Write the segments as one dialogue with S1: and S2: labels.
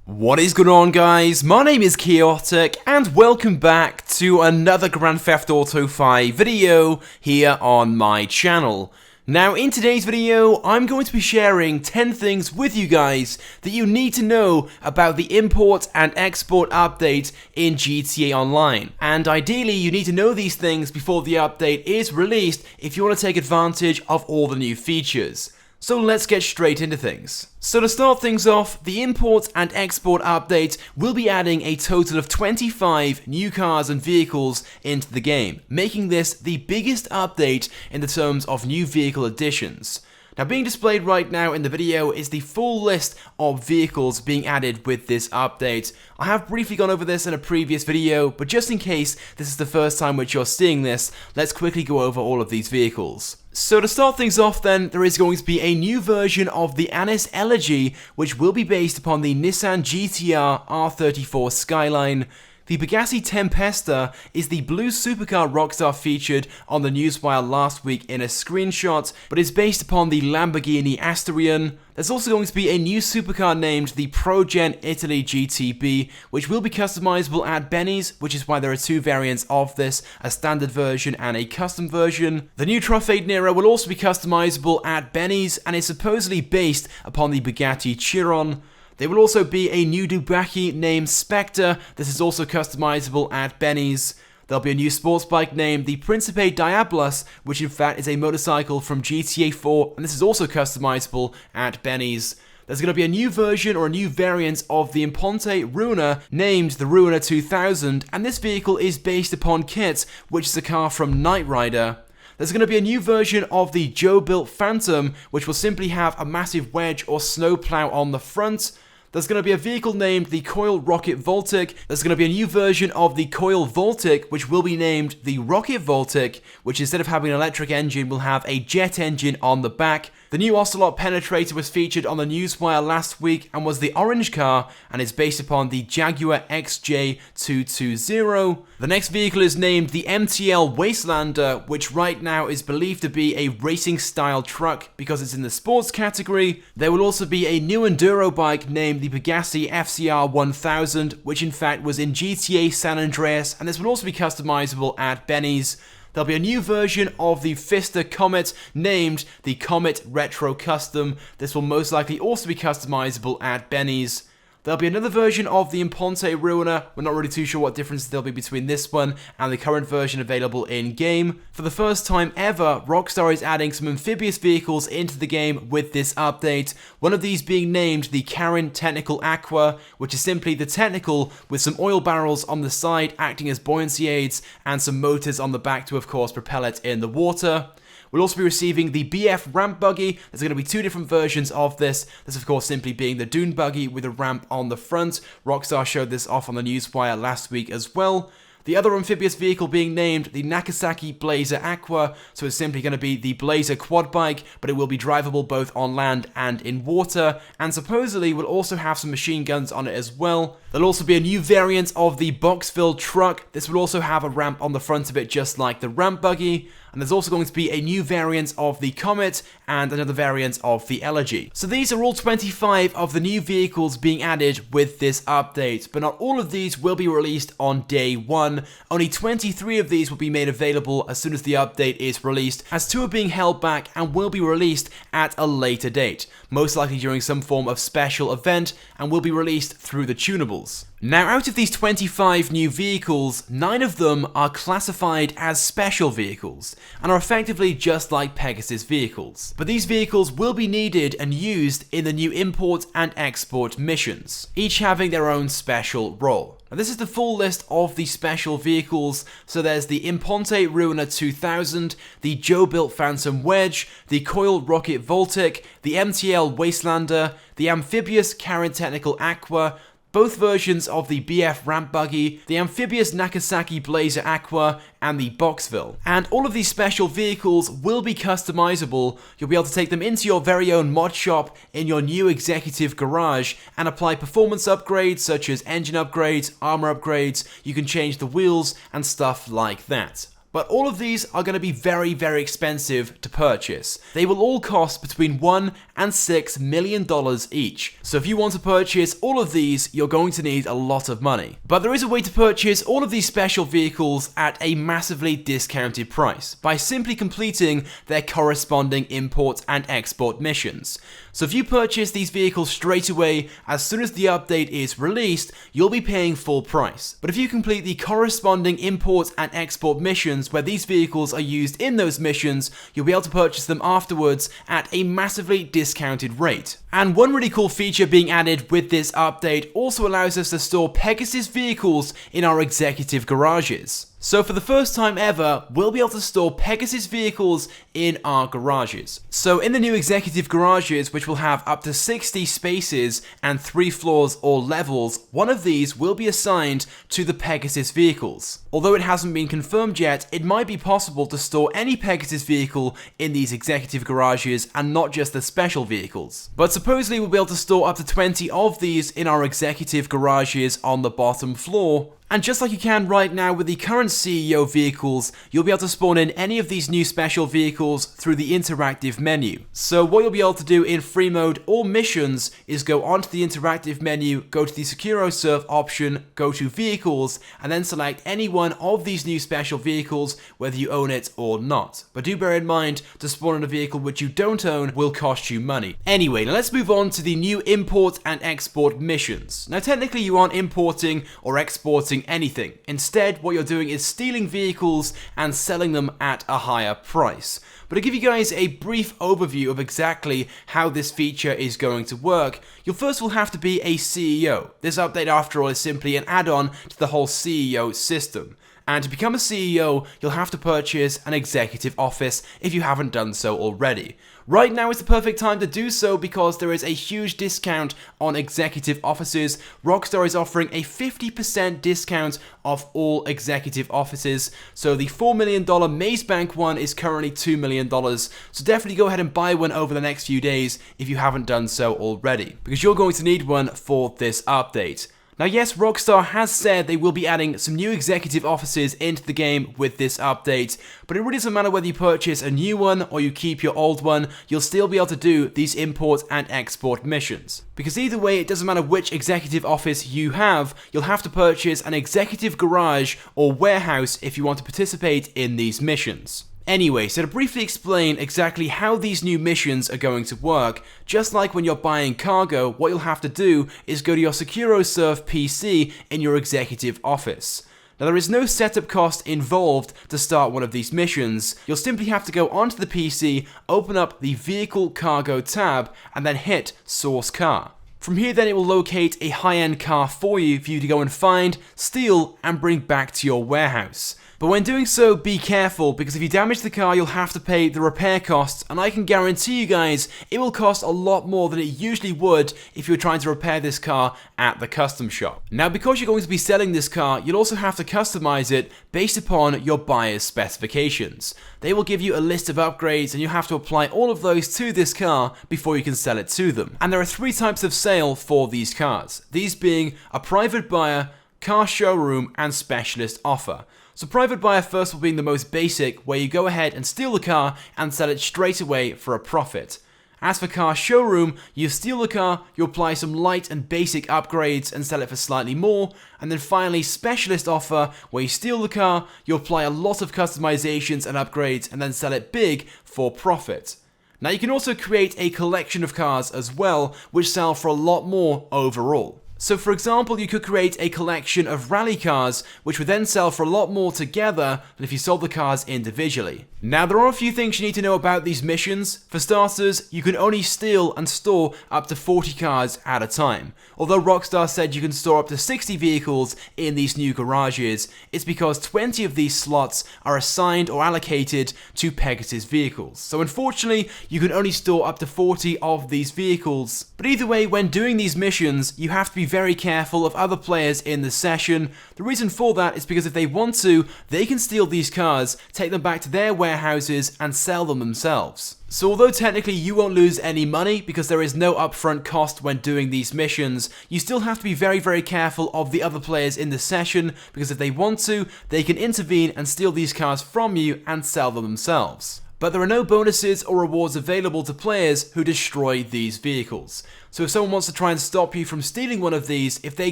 S1: What is going on, guys? My name is Chaotic and welcome back to another Grand Theft Auto 5 video here on my channel. Now, in today's video, I'm going to be sharing 10 things with you guys that you need to know about the import and export update in GTA Online. And ideally, you need to know these things before the update is released if you want to take advantage of all the new features. So let's get straight into things. So to start things off, the import and export update will be adding a total of 25 new cars and vehicles into the game, making this the biggest update in the terms of new vehicle additions. Now, being displayed right now in the video is the full list of vehicles being added with this update. I have briefly gone over this in a previous video, but just in case this is the first time which you're seeing this, let's quickly go over all of these vehicles. So to start things off then, there is going to be a new version of the Anis Elegy, which will be based upon the Nissan GT-R R34 Skyline. The Bugatti Tempesta is the blue supercar Rockstar featured on the Newswire last week in a screenshot, but is based upon the Lamborghini Astarion. There's also going to be a new supercar named the ProGen Italy GTB, which will be customizable at Benny's, which is why there are two variants of this, a standard version and a custom version. The new Truffade Nero will also be customizable at Benny's and is supposedly based upon the Bugatti Chiron. There will also be a new Ducati named Spectre. This is also customizable at Benny's. There'll be a new sports bike named the Principe Diabolus, which in fact is a motorcycle from GTA 4, and this is also customizable at Benny's. There's going to be a new version or a new variant of the Imponte Ruiner named the Ruiner 2000, and this vehicle is based upon Kit, which is a car from Knight Rider. There's going to be a new version of the Joe-built Phantom, which will simply have a massive wedge or snowplow on the front. There's going to be a vehicle named the Coil Rocket Voltic. There's going to be a new version of the Coil Voltic, which will be named the Rocket Voltic, which instead of having an electric engine will have a jet engine on the back. The new Ocelot Penetrator was featured on the Newswire last week and was the orange car and is based upon the Jaguar XJ220. The next vehicle is named the MTL Wastelander, which right now is believed to be a racing style truck because it's in the sports category. There will also be a new enduro bike named the Pegassi FCR 1000, which in fact was in GTA San Andreas, and this will also be customizable at Benny's. There'll be a new version of the Fister Comet named the Comet Retro Custom. This will most likely also be customizable at Benny's. There'll be another version of the Imponte Ruiner. We're not really too sure what difference there'll be between this one and the current version available in-game. For the first time ever, Rockstar is adding some amphibious vehicles into the game with this update. One of these being named the Karin Technical Aqua, which is simply the Technical with some oil barrels on the side acting as buoyancy aids and some motors on the back to, of course, propel it in the water. We'll also be receiving the BF Ramp Buggy. There's going to be two different versions of this. This, of course, simply being the Dune Buggy with a ramp on the front. Rockstar showed this off on the Newswire last week as well. The other amphibious vehicle being named the Nakasaki Blazer Aqua, so it's simply going to be the Blazer quad bike, but it will be drivable both on land and in water, and supposedly will also have some machine guns on it as well. There'll also be a new variant of the Boxville truck. This will also have a ramp on the front of it just like the ramp buggy. And there's also going to be a new variant of the Comet and another variant of the Elegy. So these are all 25 of the new vehicles being added with this update, but not all of these will be released on day one. Only 23 of these will be made available as soon as the update is released, as 2 are being held back and will be released at a later date, most likely during some form of special event, and will be released through the tunables. Now, out of these 25 new vehicles, 9 of them are classified as special vehicles, and are effectively just like Pegasus vehicles. But these vehicles will be needed and used in the new import and export missions, each having their own special role. Now, this is the full list of the special vehicles. So there's the Imponte Ruiner 2000, the Joe-built Phantom Wedge, the Coil Rocket Voltic, the MTL Wastelander, the amphibious Karin Technical Aqua, both versions of the BF Ramp Buggy, the amphibious Nakasaki Blazer Aqua, and the Boxville. And all of these special vehicles will be customizable. You'll be able to take them into your very own mod shop in your new executive garage and apply performance upgrades such as engine upgrades, armor upgrades. You can change the wheels and stuff like that. But all of these are going to be very, very expensive to purchase. They will all cost between $1 and $6 million each. So if you want to purchase all of these, you're going to need a lot of money. But there is a way to purchase all of these special vehicles at a massively discounted price by simply completing their corresponding import and export missions. So if you purchase these vehicles straight away, as soon as the update is released, you'll be paying full price. But if you complete the corresponding import and export missions where these vehicles are used in those missions, you'll be able to purchase them afterwards at a massively discounted rate. And one really cool feature being added with this update also allows us to store Pegasus vehicles in our executive garages. So for the first time ever, we'll be able to store Pegasus vehicles in our garages. So in the new executive garages, which will have up to 60 spaces and 3 floors or levels, one of these will be assigned to the Pegasus vehicles. Although it hasn't been confirmed yet, it might be possible to store any Pegasus vehicle in these executive garages and not just the special vehicles. But supposedly we'll be able to store up to 20 of these in our executive garages on the bottom floor. And just like you can right now with the current CEO vehicles, you'll be able to spawn in any of these new special vehicles through the interactive menu. So what you'll be able to do in free mode or missions is go onto the interactive menu, go to the SecuroServe option, go to vehicles, and then select any one of these new special vehicles, whether you own it or not. But do bear in mind, to spawn in a vehicle which you don't own will cost you money. Anyway, now let's move on to the new import and export missions. Now technically you aren't importing or exporting anything. Instead, what you're doing is stealing vehicles and selling them at a higher price. But to give you guys a brief overview of exactly how this feature is going to work, you'll first will have to be a CEO. This update, after all, is simply an add-on to the whole CEO system. And to become a CEO, you'll have to purchase an executive office if you haven't done so already. Right now is the perfect time to do so because there is a huge discount on executive offices. Rockstar is offering a 50% discount off all executive offices. So the $4 million Maze Bank one is currently $2 million. So definitely go ahead and buy one over the next few days if you haven't done so already, because you're going to need one for this update. Now yes, Rockstar has said they will be adding some new executive offices into the game with this update, but it really doesn't matter whether you purchase a new one or you keep your old one, you'll still be able to do these import and export missions. Because either way, it doesn't matter which executive office you have, you'll have to purchase an executive garage or warehouse if you want to participate in these missions. Anyway, so to briefly explain exactly how these new missions are going to work, just like when you're buying cargo, what you'll have to do is go to your SecuroServe PC in your executive office. Now there is no setup cost involved to start one of these missions. You'll simply have to go onto the PC, open up the Vehicle Cargo tab, and then hit Source Car. From here then it will locate a high-end car for you to go and find, steal, and bring back to your warehouse. But when doing so, be careful, because if you damage the car, you'll have to pay the repair costs, and I can guarantee you guys, it will cost a lot more than it usually would if you were trying to repair this car at the custom shop. Now, because you're going to be selling this car, you'll also have to customize it based upon your buyer's specifications. They will give you a list of upgrades, and you have to apply all of those to this car before you can sell it to them. And there are 3 types of sale for these cars, these being a private buyer, car showroom, and specialist offer. So private buyer first will be the most basic, where you go ahead and steal the car and sell it straight away for a profit. As for car showroom, you steal the car, you apply some light and basic upgrades and sell it for slightly more, and then finally specialist offer, where you steal the car, you apply a lot of customizations and upgrades and then sell it big for profit. Now you can also create a collection of cars as well, which sell for a lot more overall. So for example, you could create a collection of rally cars, which would then sell for a lot more together than if you sold the cars individually. Now there are a few things you need to know about these missions. For starters, you can only steal and store up to 40 cars at a time. Although Rockstar said you can store up to 60 vehicles in these new garages, it's because 20 of these slots are assigned or allocated to Pegasus vehicles. So unfortunately, you can only store up to 40 of these vehicles. But either way, when doing these missions, you have to be very careful of other players in the session. The reason for that is because if they want to, they can steal these cars, take them back to their warehouses, and sell them themselves. So although technically you won't lose any money because there is no upfront cost when doing these missions, you still have to be very careful of the other players in the session, because if they want to, they can intervene and steal these cars from you and sell them themselves. But there are no bonuses or rewards available to players who destroy these vehicles. So if someone wants to try and stop you from stealing one of these, if they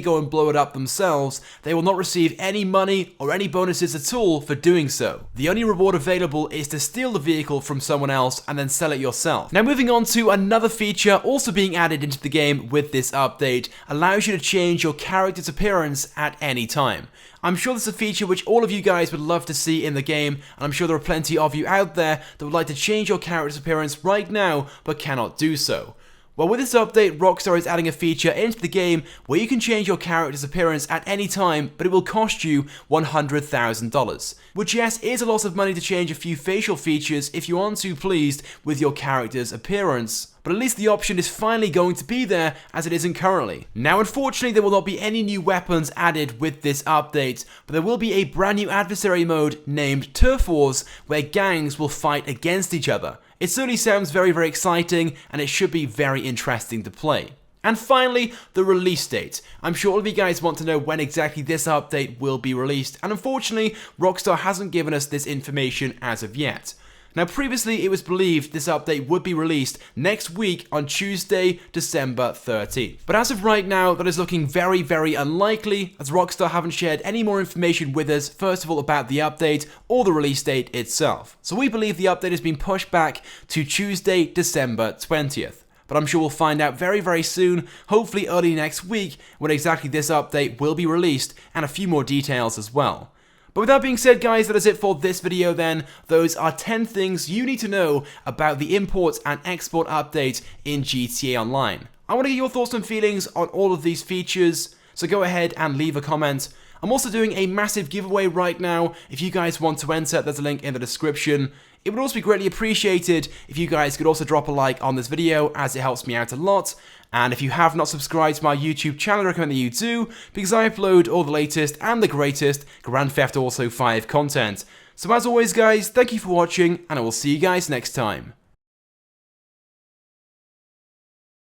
S1: go and blow it up themselves, they will not receive any money or any bonuses at all for doing so. The only reward available is to steal the vehicle from someone else and then sell it yourself. Now moving on to another feature also being added into the game with this update, allows you to change your character's appearance at any time. I'm sure this is a feature which all of you guys would love to see in the game, and I'm sure there are plenty of you out there that would like to change your character's appearance right now, but cannot do so. Well, with this update, Rockstar is adding a feature into the game where you can change your character's appearance at any time, but it will cost you $100,000. Which, yes, is a lot of money to change a few facial features if you aren't too pleased with your character's appearance. But at least the option is finally going to be there, as it isn't currently. Now, unfortunately, there will not be any new weapons added with this update, but there will be a brand new adversary mode named Turf Wars, where gangs will fight against each other. It certainly sounds very exciting, and it should be very interesting to play. And finally, the release date. I'm sure all of you guys want to know when exactly this update will be released, and unfortunately, Rockstar hasn't given us this information as of yet. Now, previously it was believed this update would be released next week on Tuesday, December 13th. But as of right now, that is looking very unlikely, as Rockstar haven't shared any more information with us, first of all about the update or the release date itself. So we believe the update has been pushed back to Tuesday, December 20th. But I'm sure we'll find out very soon, hopefully early next week, when exactly this update will be released, and a few more details as well. But with that being said, guys, that is it for this video then. Those are 10 things you need to know about the import and export update in GTA Online. I want to get your thoughts and feelings on all of these features, so go ahead and leave a comment. I'm also doing a massive giveaway right now. If you guys want to enter, there's a link in the description. It would also be greatly appreciated if you guys could also drop a like on this video, as it helps me out a lot. And if you have not subscribed to my YouTube channel, I recommend that you do, because I upload all the latest and the greatest Grand Theft Auto 5 content. So as always guys, thank you for watching, and I will see you guys next time.